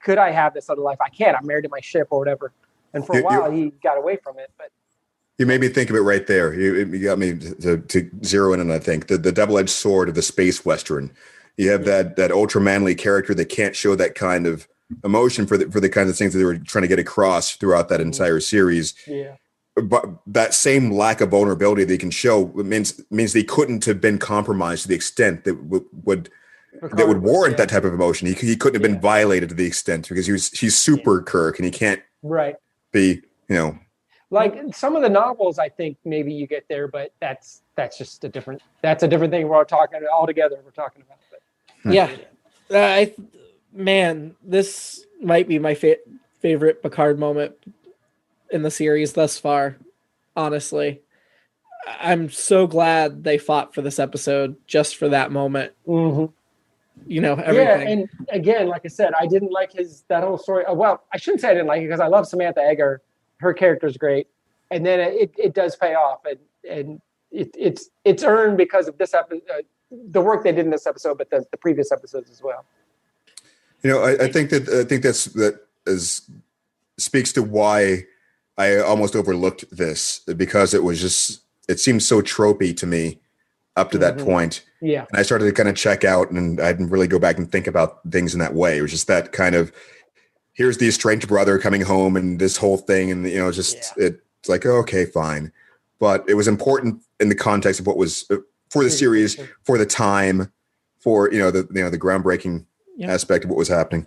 Could I have this other life? I can't. I'm married to my ship or whatever. And for a while, he got away from it. But you made me think of it right there. You got me to zero in on, I think, the double-edged sword of the space western. You have that ultra manly character that can't show that kind of emotion for the kind of things that they were trying to get across throughout that entire series. Yeah. But that same lack of vulnerability they can show means they couldn't have been compromised to the extent that would warrant that type of emotion. He couldn't have been violated to the extent because he's super Kirk, and he can't be, like some of the novels. I think maybe you get there, but that's just a different thing. We're all talking altogether. We're talking about. But, this might be my favorite Picard moment in the series thus far. Honestly, I'm so glad they fought for this episode just for that moment. Mm-hmm. Everything. Yeah, and again, like I said, I didn't like that whole story. Well, I shouldn't say I didn't like it because I love Samantha Eggar. Her character's great, and then it does pay off, and it's earned because of this episode, the work they did in this episode, but the previous episodes as well. I think that speaks to why I almost overlooked this, because it seemed so tropey to me up to that point. Yeah. And I started to kind of check out, and I didn't really go back and think about things in that way. It was just that kind of, here's the estranged brother coming home and this whole thing. And, it's like, oh, okay, fine. But it was important in the context of what was for the series, for the time, for, the groundbreaking aspect of what was happening.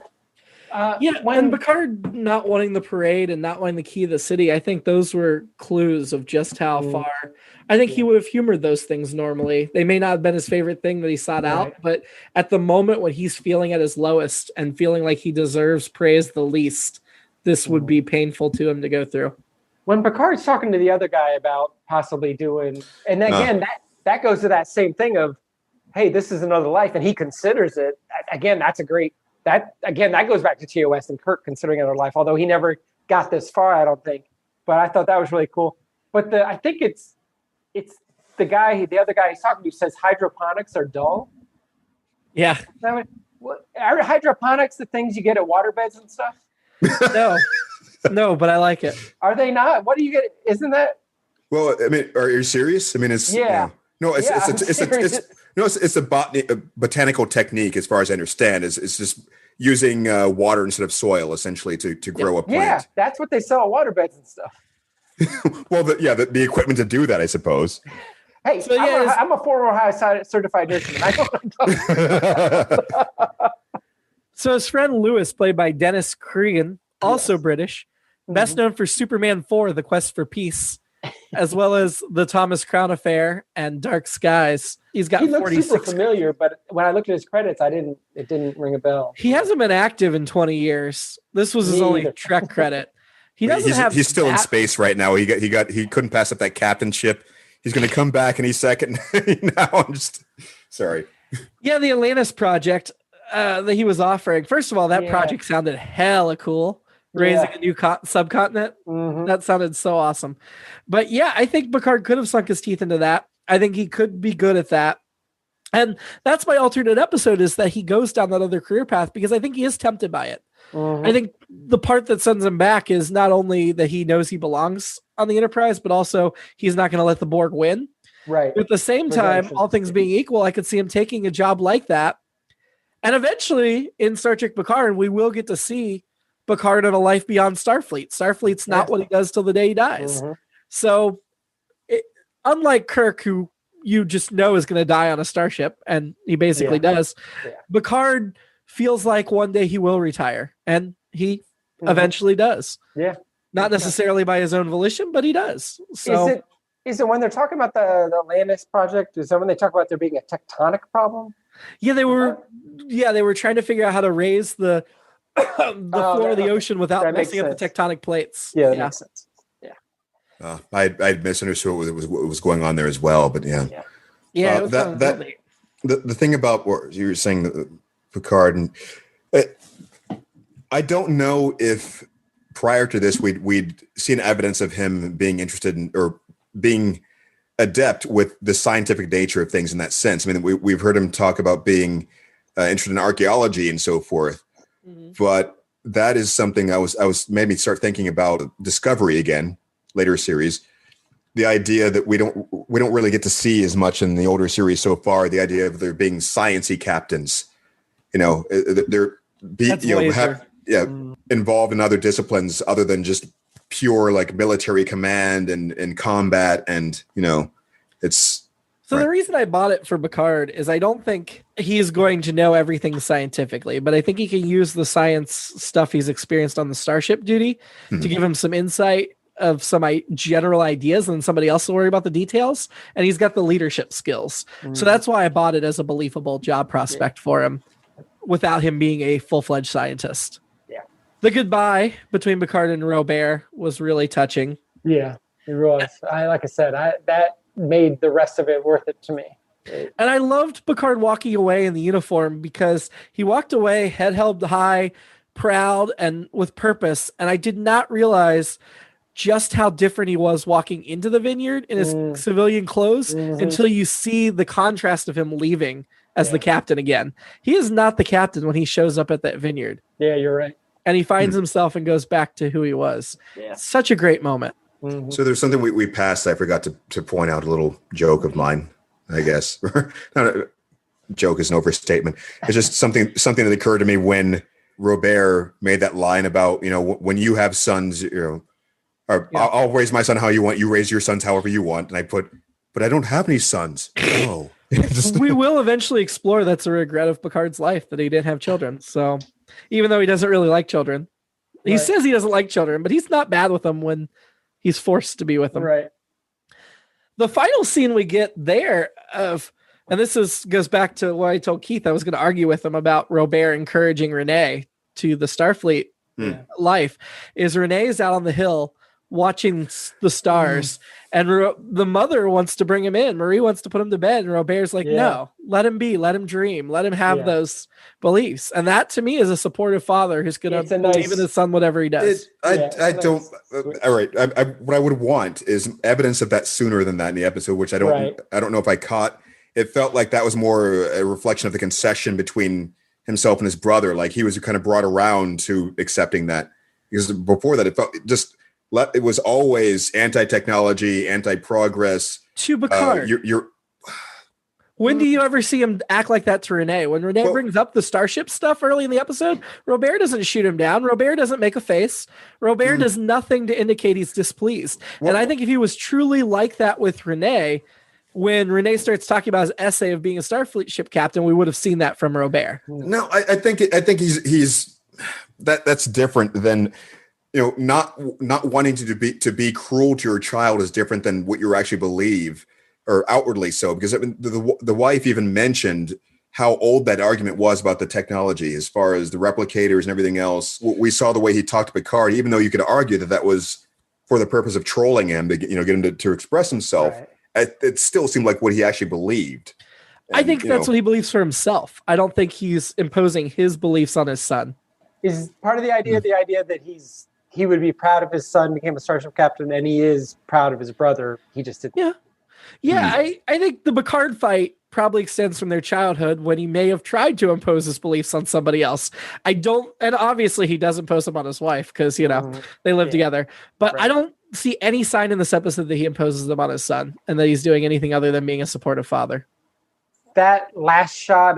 When Picard not wanting the parade and not wanting the key to the city, I think those were clues of just how far. I think he would have humored those things normally. They may not have been his favorite thing that he sought out, but at the moment when he's feeling at his lowest and feeling like he deserves praise the least, this would be painful to him to go through. When Picard's talking to the other guy about possibly doing, and again, that goes to that same thing of, hey, this is another life, and he considers it. Again, that's a great. That goes back to TOS and Kirk considering another life, although he never got this far, I don't think. But I thought that was really cool. But I think it's the other guy he's talking to says hydroponics are dull. Yeah. Are hydroponics the things you get at waterbeds and stuff? No, but I like it. Are they not? What do you get? Isn't that? Well, I mean, are you serious? I mean, it's it's a botanical technique, as far as I understand. It's just using water instead of soil, essentially, to grow a plant. Yeah, that's what they sell at waterbeds and stuff. Well, the equipment to do that, I suppose. Hey, so I'm a former Ohio certified nurseman. I know what I'm talking about. So his friend Lewis, played by Dennis Cregan, also British, best known for Superman 4, The Quest for Peace, as well as The Thomas Crown Affair and Dark Skies. He looks super familiar, but when I looked at his credits, it didn't ring a bell. He hasn't been active in 20 years. This was his only Trek credit. He's still in space right now. He couldn't pass up that captainship. He's going to come back any second. Now I'm just sorry. Yeah, the Atlantis project that he was offering. First of all, that project sounded hella cool. Raising a new subcontinent. Mm-hmm. That sounded so awesome. But yeah, I think Picard could have sunk his teeth into that. I think he could be good at that. And that's my alternate episode, is that he goes down that other career path, because I think he is tempted by it. Mm-hmm. I think the part that sends him back is not only that he knows he belongs on the Enterprise, but also he's not going to let the Borg win. Right. But at the same time, all things being equal, I could see him taking a job like that. And eventually in Star Trek Picard, we will get to see Picard in a life beyond Starfleet. Starfleet's not what he does till the day he dies. Mm-hmm. So unlike Kirk, who you just know is going to die on a starship, and he basically does, Picard feels like one day he will retire, and he eventually does. Yeah. Not necessarily by his own volition, but he does. So is it when they're talking about the Atlantis project, is that when they talk about there being a tectonic problem? Yeah, they were trying to figure out how to raise the floor of the ocean without messing up the tectonic plates. Yeah, that makes sense. Yeah. I misunderstood what was going on there as well, but yeah. The thing about what you were saying, Picard, and I don't know if prior to this we'd seen evidence of him being interested in or being adept with the scientific nature of things in that sense. I mean, we've heard him talk about being interested in archaeology and so forth. Mm-hmm. But that is something I was made me start thinking about Discovery again, later series. The idea that we don't really get to see as much in the older series so far. The idea of there being sciencey captains, involved in other disciplines other than just pure like military command and combat, and it's. So the reason I bought it for Picard is I don't think he's going to know everything scientifically, but I think he can use the science stuff he's experienced on the starship duty to give him some insight of some general ideas, and somebody else will worry about the details. And he's got the leadership skills. So that's why I bought it as a believable job prospect for him without him being a full-fledged scientist. Yeah. The goodbye between Picard and Robert was really touching. Yeah, it was. Like I said, that made the rest of it worth it to me. And I loved Picard walking away in the uniform, because he walked away head held high, proud, and with purpose. And I did not realize just how different he was walking into the vineyard in his civilian clothes until you see the contrast of him leaving as the captain again. He is not the captain when he shows up at that vineyard. Yeah, you're right. And he finds himself and goes back to who he was. Yeah. Such a great moment. Mm-hmm. So there's something we passed. I forgot to point out a little joke of mine, I guess. Not a joke is an overstatement. It's just something that occurred to me when Robert made that line about, when you have sons, I'll raise my son how you want. You raise your sons however you want. And I put, but I don't have any sons. Oh. We will eventually explore that's a regret of Picard's life that he didn't have children. So even though he doesn't really like children, he says he doesn't like children, but he's not bad with them when he's forced to be with them. Right. The final scene we get there and goes back to what I told Keith I was going to argue with him about Robert encouraging Renee to the Starfleet life, is Renee's out on the hill watching the stars, and the mother wants to bring him in. Marie wants to put him to bed, and Robert's like, no, let him be, let him dream, let him have those beliefs. And that to me is a supportive father who's going to believe in his son whatever he does. I don't. All right, what I would want is evidence of that sooner than that in the episode, which I don't know if I caught. It felt like that was more a reflection of the concession between himself and his brother. Like he was kind of brought around to accepting that, because before that it felt it was always anti-technology, anti-progress. To Picard. When do you ever see him act like that to Renee? When Renee brings up the starship stuff early in the episode, Robert doesn't shoot him down. Robert doesn't make a face. Robert does nothing to indicate he's displeased. And I think if he was truly like that with Renee, when Renee starts talking about his essay of being a Starfleet ship captain, we would have seen that from Robert. No, I think he's that's different than, not wanting to be cruel to your child is different than what you actually believe, or outwardly so, because the wife even mentioned how old that argument was about the technology as far as the replicators and everything else. We saw the way he talked to Picard, even though you could argue that was for the purpose of trolling him to get him to express himself. Right. It still seemed like what he actually believed. And, I think that's what he believes for himself. I don't think he's imposing his beliefs on his son. Is part of the idea that he would be proud if his son became a starship captain, and he is proud of his brother. He just didn't. Yeah. I think the Picard fight probably extends from their childhood when he may have tried to impose his beliefs on somebody else. And obviously he does impose them on his wife because, they live together. But I don't see any sign in this episode that he imposes them on his son and that he's doing anything other than being a supportive father. That last shot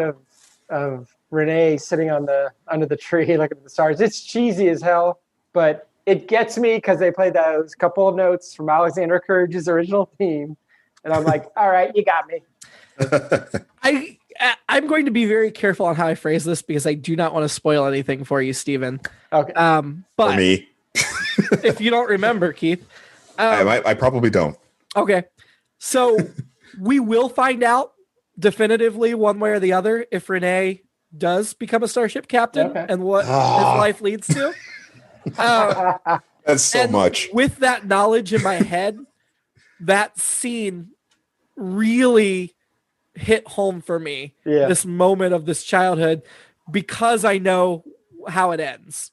of Renee sitting under the tree looking at the stars, it's cheesy as hell, but it gets me because they played those couple of notes from Alexander Courage's original theme. And I'm like, all right, you got me. I'm going to be very careful on how I phrase this because I do not want to spoil anything for you, Stephen. Okay. But for me. If you don't remember, Keith. I probably don't. Okay. So we will find out definitively one way or the other if Renee does become a starship captain and what his life leads to. That's so much. With that knowledge in my head, that scene really hit home for me. Yeah. This moment of this childhood, because I know how it ends.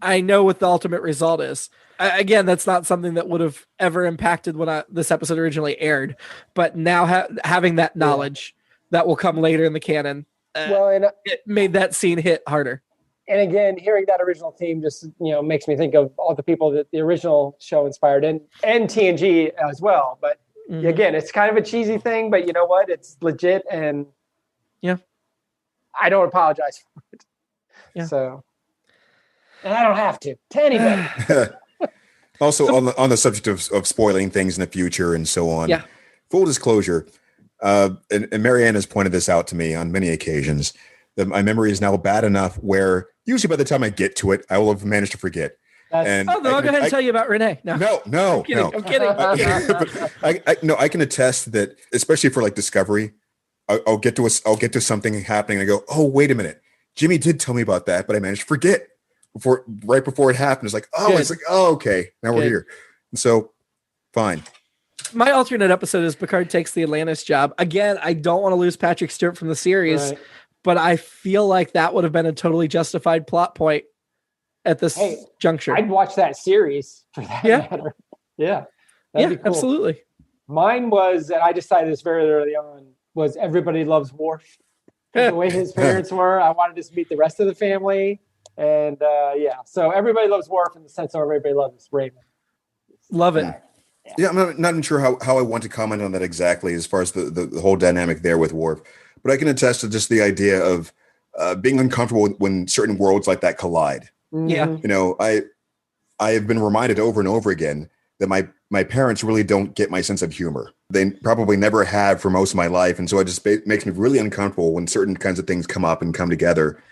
I know what the ultimate result is. Again, that's not something that would have ever impacted when this episode originally aired. But now having that knowledge that will come later in the canon, it made that scene hit harder. And again, hearing that original theme just makes me think of all the people that the original show inspired, and TNG as well. But again, it's kind of a cheesy thing, but you know what? It's legit, and I don't apologize for it. Yeah. So, and I don't have to anybody. Also, on the subject of spoiling things in the future and so on. Yeah. Full disclosure, and Marianne has pointed this out to me on many occasions, that my memory is now bad enough where usually by the time I get to it, I will have managed to forget. I'll go ahead and tell you about Renee. No. I'm kidding. I can attest that, especially for like Discovery, I'll get to something happening and I go, oh, wait a minute. Jimmy did tell me about that, but I managed to forget right before it happened. It's like, okay, now we're here. And so, fine. My alternate episode is Picard takes the Atlantis job. Again, I don't want to lose Patrick Stewart from the series, but I feel like that would have been a totally justified plot point at this juncture. I'd watch that series for that matter. Yeah. That'd be cool. Absolutely. Mine was, and I decided this very early on, was Everybody Loves Worf. The way his parents were, I wanted to meet the rest of the family. And so Everybody Loves Worf in the sense of Everybody Loves Raymond. Love it. Yeah, I'm not even sure how I want to comment on that exactly as far as the whole dynamic there with Worf. But I can attest to just the idea of being uncomfortable when certain worlds like that collide. Yeah. I have been reminded over and over again that my parents really don't get my sense of humor. they probably never have for most of my life. And so it just makes me really uncomfortable when certain kinds of things come up and come together.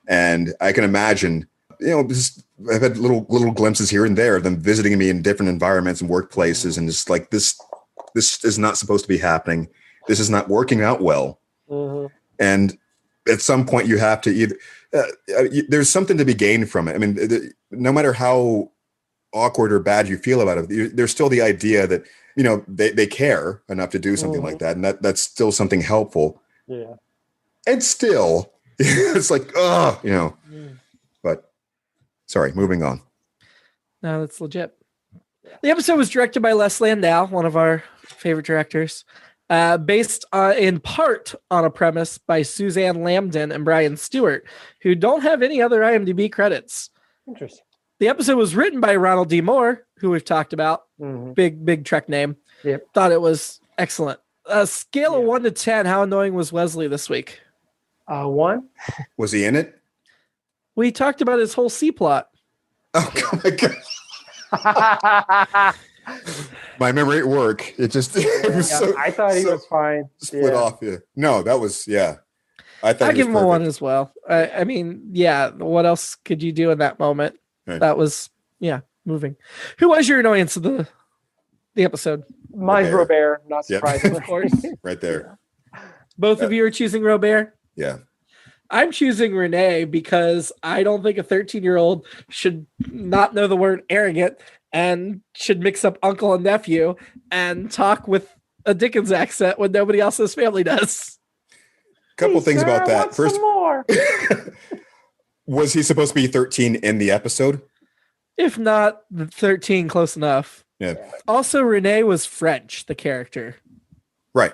And I can imagine, I've had little glimpses here and there of them visiting me in different environments and workplaces. And just like, this is not supposed to be happening. This is not working out well. Mm-hmm. And at some point you have to either, there's something to be gained from it. I mean, no matter how awkward or bad you feel about it, there's still the idea that, they care enough to do something like that. And that's still something helpful. Yeah. And still, it's like, but sorry, moving on. No, that's legit. The episode was directed by Les Landau, one of our favorite directors, based in part on a premise by Suzanne Lambden and Brian Stewart, who don't have any other IMDb credits. Interesting. The episode was written by Ronald D. Moore, who we've talked about. Mm-hmm. Big Trek name. Yep. Thought it was excellent. Scale of 1 to 10, how annoying was Wesley this week? 1. Was he in it? We talked about his whole C plot. Oh my God. My memory at work. It just, I thought he was fine. Split off. Yeah. No, that was, I give him a 1 as well. I mean, what else could you do in that moment? Right. That was, moving. Who was your annoyance of the episode? Mine's Robert, not surprisingly. Of course. Right there. Both of you are choosing Robert? Yeah. I'm choosing Renee because I don't think a 13-year-old should not know the word arrogant and should mix up uncle and nephew and talk with a Dickens accent when nobody else in his family does. Couple things about that. Want First, some more. Was he supposed to be 13 in the episode? If not 13, close enough. Yeah. Also, Renee was French, the character. Right.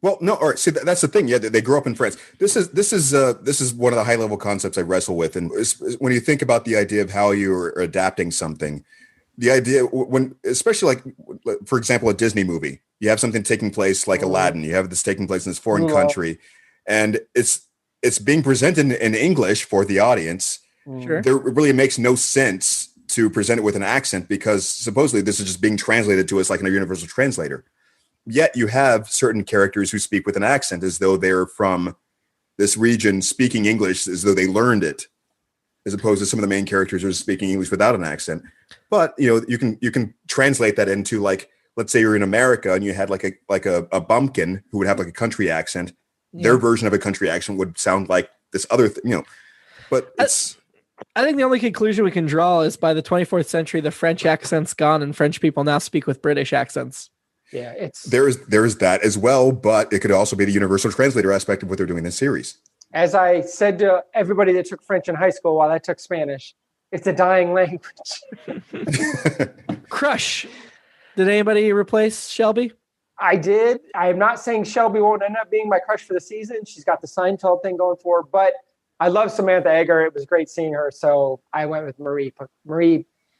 Well, no. All right. See, that's the thing. Yeah, they grew up in France. This is one of the high level concepts I wrestle with, and when you think about the idea of how you are adapting something, the idea when, especially like, for example, a Disney movie, you have something taking place like Aladdin. You have this taking place in this foreign country, and it's being presented in English for the audience. Sure. There really makes no sense to present it with an accent because supposedly this is just being translated to us like in a universal translator. Yet you have certain characters who speak with an accent as though they're from this region speaking English as though they learned it, as opposed to some of the main characters who are speaking English without an accent. But you can translate that into, like, let's say you're in America and you had like a bumpkin who would have like a country accent. Yeah. Their version of a country accent would sound like this other thing, but it's. I think the only conclusion we can draw is by the 24th century, the French accent's gone and French people now speak with British accents. Yeah, there's that as well, but it could also be the universal translator aspect of what they're doing in this series. As I said to everybody that took French in high school while I took Spanish, it's a dying language. Crush. Did anybody replace Shelby? I did. I am not saying Shelby won't end up being my crush for the season. She's got the Seinfeld thing going for her, but I love Samantha Eggar. It was great seeing her, so I went with Marie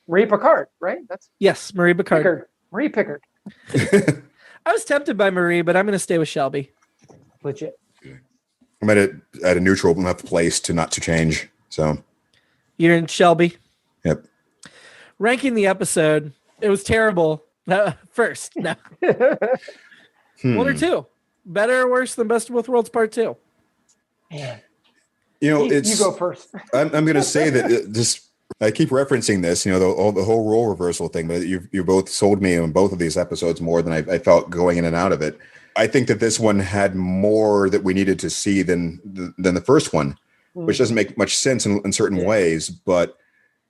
Picard, right? Yes, Marie Picard. Marie Picard. I was tempted by Marie, but I'm going to stay with Shelby. Legit. I'm at a neutral enough place not to change. So you're in Shelby. Yep. Ranking the episode, it was terrible. First, no. 1 or 2, better or worse than Best of Both Worlds Part 2. Man. You go first. I'm going to say that I keep referencing this, the whole role reversal thing, but you both sold me on both of these episodes more than I felt going in and out of it. I think that this one had more that we needed to see than the first one, which doesn't make much sense in certain ways. But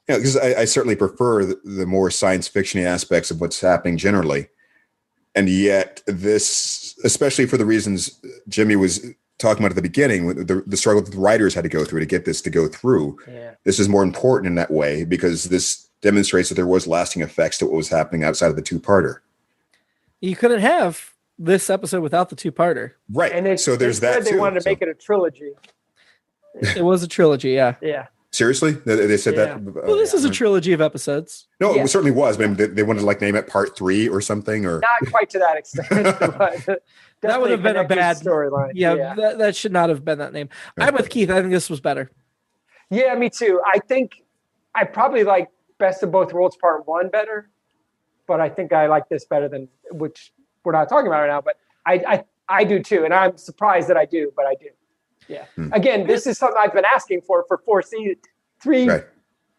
because I certainly prefer the more science fiction-y aspects of what's happening generally, and yet this, especially for the reasons Jimmy was talking about at the beginning, the struggle that the writers had to go through to get this to go through. Yeah. This is more important in that way because this demonstrates that there was lasting effects to what was happening outside of the two-parter. You couldn't have this episode without the two-parter. Right. And so there's that too. They wanted to make it a trilogy. It was a trilogy, yeah. Yeah. Seriously? They said that? Well, this is a trilogy of episodes. No, it certainly was. I mean, they wanted to name it Part 3 or something, or not quite to that extent. But that would have been a bad storyline. Yeah. That should not have been that name. Right. I'm with Keith. I think this was better. Yeah, me too. I think I probably like Best of Both Worlds Part 1 better, but I think I like this better than which we're not talking about it right now, but I do too. And I'm surprised that I do, but I do. Yeah. Again, this is something I've been asking for 3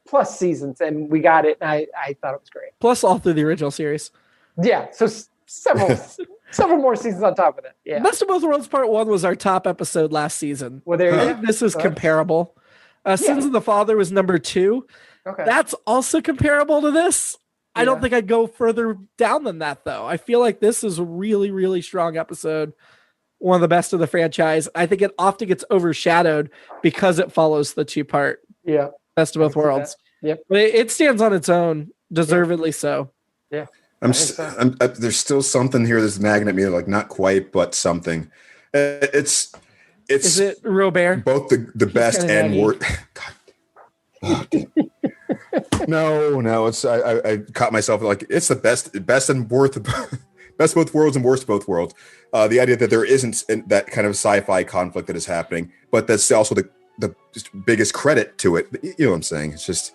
plus seasons, and we got it. And I thought it was great. Plus all through the original series. Yeah. So several more seasons on top of that. Yeah. Best of Both Worlds Part 1 was our top episode last season. Well, there you go. This is comparable. Sins of the Father was number 2. Okay. That's also comparable to this. I don't think I'd go further down than that, though. I feel like this is a really, really strong episode. One of the best of the franchise. I think it often gets overshadowed because it follows the 2-part Best of Both Worlds. Yep. But it stands on its own, deservedly so. Yeah. There's still something here that's nagging at me, like not quite, but something. It's Is it Robert? Both the best and worst. No, it's I caught myself like it's the best and worst, best of both worlds and worst of both worlds. The idea that there isn't that kind of sci-fi conflict that is happening, but that's also the biggest credit to it. You know what I'm saying? It's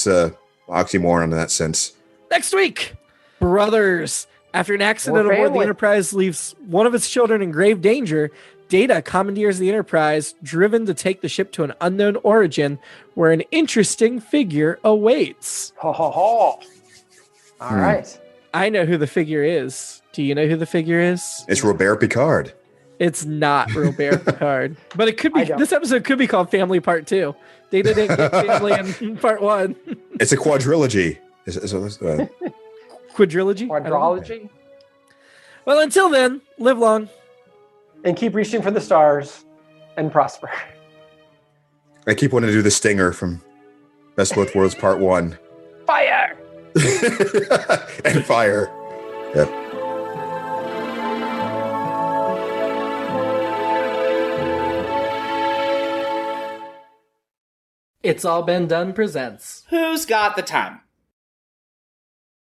a oxymoron in that sense. Next week, brothers. After an accident aboard the Enterprise leaves one of its children in grave danger, Data commandeers the Enterprise, driven to take the ship to an unknown origin where an interesting figure awaits. All right. I know who the figure is. Do you know who the figure is? It's Robert Picard. It's not Robert Picard. But it could be. This episode could be called Family Part 2. Data didn't get family in Part 1. It's a quadrilogy. Quadrilogy? Quadrology? Well, until then, live long. And keep reaching for the stars and prosper. I keep wanting to do the stinger from Best of Both Worlds Part 1. Fire! And fire. Yep. It's All Been Done presents Who's Got the Time?